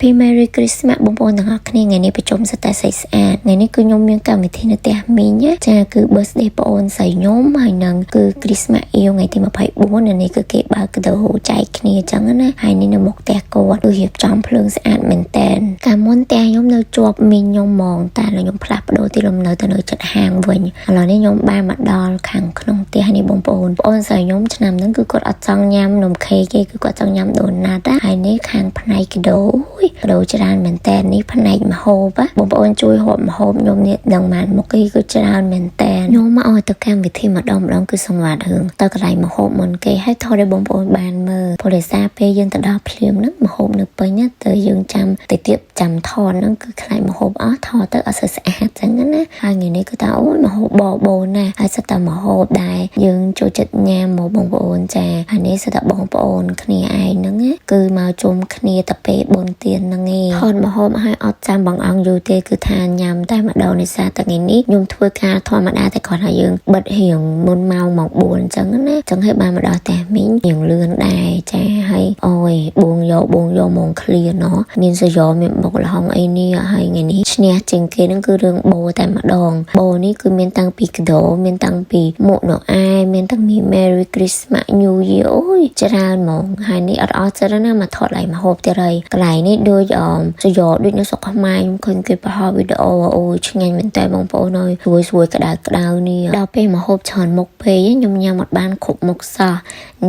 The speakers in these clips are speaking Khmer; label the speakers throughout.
Speaker 1: พี่ Merry Christmas បងប្អូនទាំងអស់គ្នាថ្ងៃនេះប្រជុំសតែស្អាតថ្ងៃនេះគឺខ្ញុំមានកម្មវិធីនៅផ្ទះមីងចាគឺ birthday បងអូនស្រីខ្ញុំហើយនឹងគឺ Christmas Eve ថ្ងៃទី24នេះគឺគេបើកកាដូចែកគ្នាអញ្ចឹងណាហើយនេះនៅមុខផ្ទះគាត់គឺរៀបចំភ្លើងស្អាតមែនតែនកាលមុនផ្ទះខ្ញុំនៅជាប់មីងខ្ញុំហ្មងតែខ្ញុំផ្លាស់ប្ដូរទីលំនៅទៅនៅជិតហាងវិញឥឡូវនេះខ្ញុំបានមកដល់ខាងក្នុងផ្ទះនេះបងប្អូនស្រីខ្ញុំឆ្នាំហ្នឹងគឺគាត់អត់ចង់ញ៉ាំនំខេកទេគឺគាត់ចង់ញ៉ាំដូណាត់ហើយនេះខាងផ្នែកកាដូច្រើនមែនតើនេះផ្នែកម្ហូបបងប្អូនជួយហូបម្ហូបខ្ញុំនេះដឹងបានមកគឺច្រើនមែនតើខ្ញុំមកឲ្យទៅកម្មវិធីម្ដងគឺសង្វាតរឿងទៅកន្លែងម្ហូបមុនគេឲ្យថតឲ្យបងប្អូនបានមើលព្រោះដោយសារពេលយើងទៅដល់ភ្លាមហ្នឹងម្ហូបនៅពេញទៅយើងចាំទៅទៀតចាំថតហ្នឹងគឺខ្លាចម្ហូបអស់ថតទៅអត់សូវស្អាតចឹងណាហើយថ្ងៃនេះគឺថាអូយម្ហូបបោណាហើយសិតតែម្ហូបដែរយើងចូលចិត្តញ៉ាំមកបងប្អូនចាហើយនេះសិតតែបងប្អូនគ្នាឯងហ្នឹងគឺមកជុំគ្នាទៅពេលបុណ្យទានហ្នឹងថតម្ហូបឲ្យអត់ចាំបងអង្គយូរទេគឺថាញ៉ាំតែម្ដងនេះសារតែថ្ងៃនេះខ្ញុំធ្វើការធម្មតាតែគាត់ថាយើងបិទរៀងមុនម៉ោង4អញ្ចឹងណាអញ្ចឹងឲ្យបានមកដល់ផ្ទះមីងរៀងលឿនដែរចាហើយអូយបងយកមកឃ្លាណោះមានសយោមានបុកលហុងអីនេះហើយថ្ងៃនេះឈ្នះជាងគេហ្នឹងគឺរឿងបោតែម្ដងបោនេះគឺមានតាំងពីកាដូមានតាំងពីមុខណូអែមានតាំងពី Merry Christmas New Year អូយច្រើនហ្មងហើយនេះអត់អស់ចិត្តណាមកថតឡើងម្ហូបទៀតហើយកន្លែងនេះដូចសយោដូចនៅស្រុកខ្មែរខ្ញុំឃើញគេបង្ហោះវីដេអូអូយឆ្ងាញ់មែនតើបងប្អូនអើយស្រួយក្តៅនេះដល់ពេលមកហូបច្រើនមុខពេកខ្ញុំញ៉ាំអត់បានគ្រប់មុខសោះ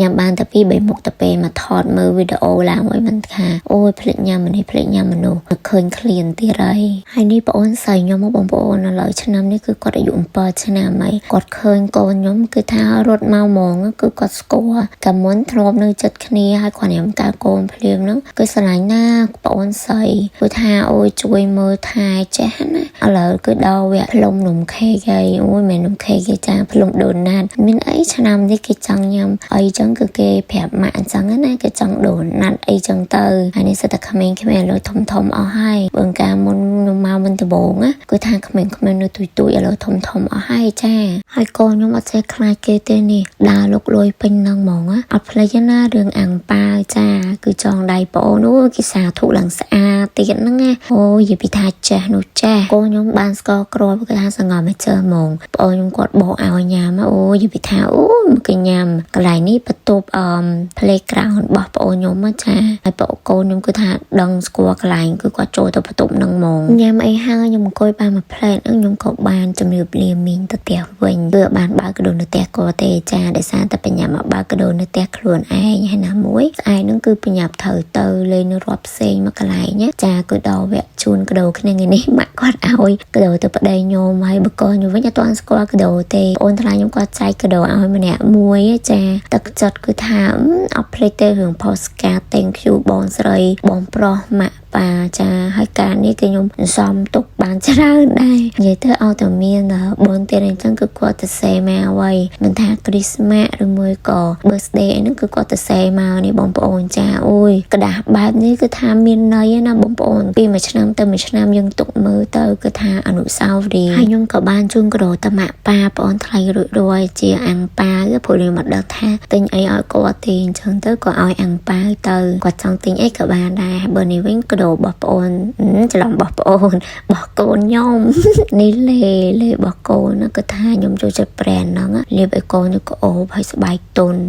Speaker 1: ញ៉ាំបានតែពី3មុខទៅពេលមកថតមើលវីដេអូឡើងឲ្យមិនថាអូយភ្លេចញ៉ាំនេះភ្លេចញ៉ាំនោះឃើញឃ្លានទៀតហើយនេះបងអូនស្រីខ្ញុំមកបងប្អូនឥឡូវឆ្នាំនេះគឺគាត់អាយុ7ឆ្នាំហើយគាត់ឃើញកូនខ្ញុំគឺថារត់មកហ្មងគឺគាត់ស្គាល់កាលមុនធ្លាប់នៅចិត្តគ្នាហើយគាត់ញ៉ាំការកូនភ្លាមហ្នឹងគឺស្រឡាញ់ណាបងអូនស្រីគឺថាអូយជួយមើលថែចេះណាឥឡូវគឺដល់វគ្គផ្លុំនំខេកហើយអូយមិននំខេកគេចាផ្លុំដូណាត់មានអីឆ្នាំនេះគេចង់ញ៉ាំអីចឹងគឺគេប្រាប់ម៉ាក់អញ្ចឹងណាគេចង់ដូណាត់អីចឹងទៅហើយនេះសិតតែក្មេងៗឥឡូវធំអស់ហើយបើកាលមុនខ្ញុំមកមិនដំបងគឺថាក្មេងៗនៅទួយឥឡូវធំអស់ហើយចាហើយកូនខ្ញុំអត់ចេះខ្លាចគេទេនេះដើរលុកលុយពេញហ្នឹងហ្មងអត់ភ្លេចណារឿងអាំងប៉ាវចាគឺចងដៃប្អូនអូគេសាធុឡើងស្អាតទៀតហ្នឹងណាអូយនិយាយពីថាចេះនោះចេះកូនខ្ញុំបានស្គាល់គ្រាប់គេថាសងំមកជើហ្មងប្អូនខ្ញុំគាត់បោកឲ្យញ៉ាំអូយនិយាយពីថាអូមកគេញ៉ាំកន្លែងនេះបន្ទប់playground របស់ប្អូនខ្ញុំចាហើយប្អូនកូនខ្ញុំគឺថាដឹងស្គាល់កន្លែងគឺគាត់ចូលទៅបន្ទប់ហ្នឹងហ្មងញ៉ាំអីហើយខ្ញុំអង្គុយបានមួយផ្លែតខ្ញុំក៏បានជំរាបលាមីងទៅផ្ទះវិញគឺបានបើកកដោនៅផ្ទះគាត់ទេចាដោយសារតែបញ្ញាមកបើកកដោនៅផ្ទះខ្លួនឯងហើយណាមួយស្អែកហ្នឹងគឺបញ្ញាត្រូវទៅលេងនៅរត់ផ្សេងមកកន្លែងចាគឺដល់វគ្គជូនកដោគ្នាថ្ងៃនេះម៉ាក់គាត់ឲ្យកដោទៅប្តីខ្ញុំហើយបកកខ្ញុំវិញអត់ទាន់ស្គាល់កដោទេអូនថ្លៃខ្ញុំគាត់ចែកកដោឲ្យម្នាក់មួយចាទឹកចិត្តគឺថាអត់ភ្លេចទេរឿង postcard thank you បងស្រីបងប្រុសម៉ាក់ប៉ាចាហើយការនេះគឺខ្ញុំសំទុកបានច្រើនដែរនិយាយទៅឲ្យតែមានបនទៀតអញ្ចឹងគឺគាត់ទៅសេមកហើយមិនថា Christmas ឬមួយក៏ birthday ហ្នឹងគឺគាត់ទៅសេមកនេះបងប្អូនចាអូយក្តារបែបនេះគឺថាមានន័យណាបងប្អូនពីមួយឆ្នាំទៅមួយឆ្នាំយើងទុកមើលទៅគឺថាអនុស្សាវរីយ៍ហើយខ្ញុំក៏បានជូនកដោទៅម៉ាក់ប៉ាបងប្អូនថ្លៃរួចរាល់ជាអាំងប៉ាព្រោះខ្ញុំមិនដឹងថាទិញអីឲ្យគាត់ទេអញ្ចឹងទៅក៏ឲ្យអាំងប៉ាទៅគាត់ចង់ទិញអីក៏បានដែរបើនេះវិញកដោរបស់ប្អូនច្រឡំរបស់ប្អូនរបស់កូនខ្ញុំនេះលេរបស់កូនគឺថាខ្ញុំចូលចិត្ត brand ហ្នឹងលាបឲ្យកូនទៅក្អូបហើយស្បែកទន់